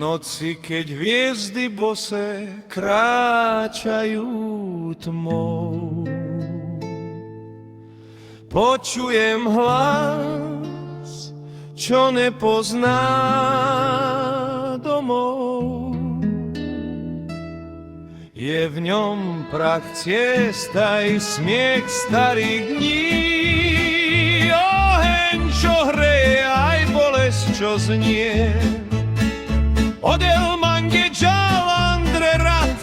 noci, keď hviezdy bose kráčajú tmou. Počujem hlas, čo nepozná domov. Je v ňom prach ciest aj smiech starých dní, oheň, čo hreje, aj bolesť, čo znie. Odel mange džal andre rat,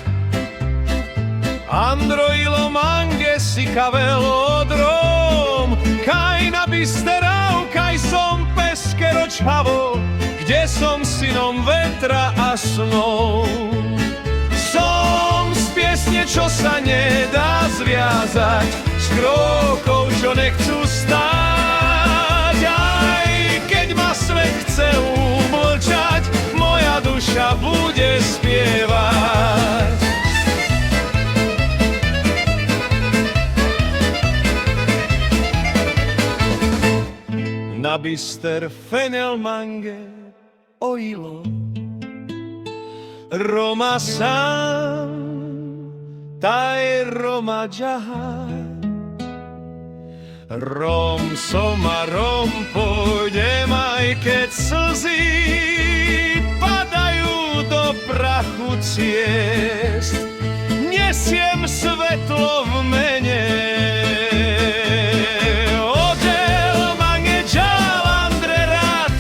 andro ilo mange si kavelodrom, kaj nabisterau, kaj som peskero čhavo, kde som synom vetra a snov. Som z piesne, čo sa nedá zviazať, z krokov, čo nechcú stáť. Aj keď ma svet chce umlčať, moja duša bude spievať. Na bister fenel mange oilo, Roma sam, taj Roma džaha. Rom som a rom pôjdem, aj keď slzy padajú do prachu ciest. Nesiem svetlo v mene. Odel mange džal andre rat,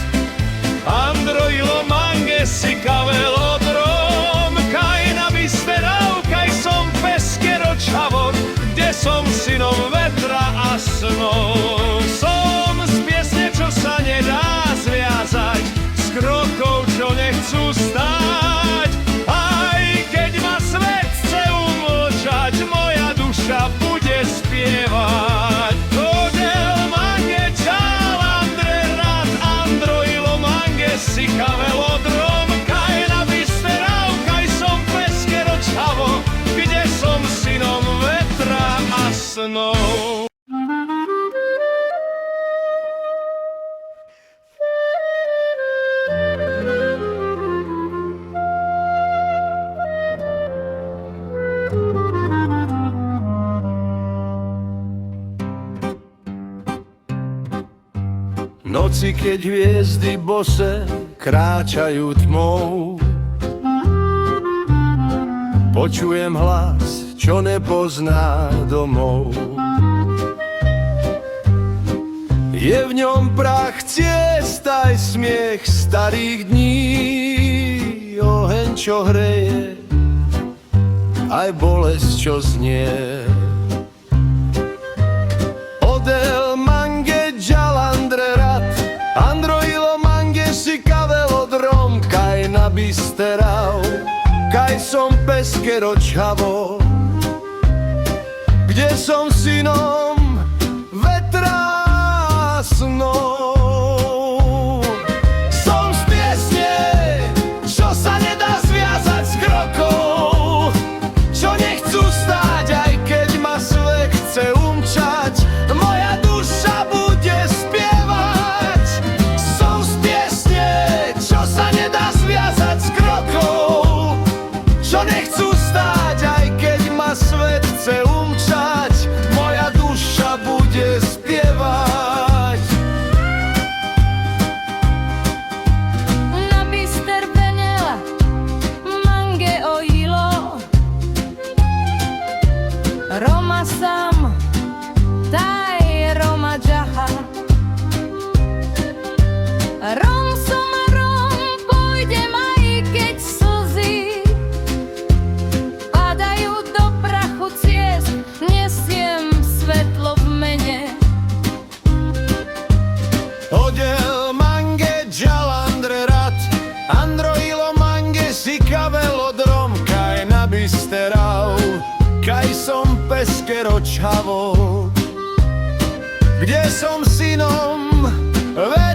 andro ilo mange si kavelodrom, kaj nabisterau, kaj som peskero čhavor, kde som synom vetra a snov. Som z piesne, čo sa nedá zviazať, z krokov, čo nechcú stáť. Aj keď ma svet chce umlčať, moja duša bude spievať. Odel mange džal andre rat, andro ilo mange si kavelodrom, kaj nabisterau, kaj som peskero čhavo, kde som synom vetra a snov. Noci, keď hviezdy bose kráčajú tmou, počujem hlas, čo nepozná domov. Je v ňom prach ciest aj smiech starých dní, oheň, čo hreje, aj bolesť, čo znie. Odel mange džal andre rat, andro ilo mange si kavelodrom, kaj nabisterau, kaj som peskero čhavo, kde som synom vetra a snov. Som z piesne, čo sa nedá zviazať, z krokov, čo nechcú stáť, aj keď ma svet chce umčať, moja duša bude spievať. Som z piesne, čo sa nedá zviazať, z krokov, čo nechcú stáť, aj keď ma svet chce umčať, moja duša bude spievať. Na bister fenela mange oilo, Roma sam, taj Roma džaha. Rom som a rom pôjdem, aj keď slzy padajú do prachu ciest. Nesiem svetlo v mene. Odel mange džal andre rat, andro ilo mange si kavelodrom, kaj nabisterau, kaj som peskero čhavo, kde som synom vetra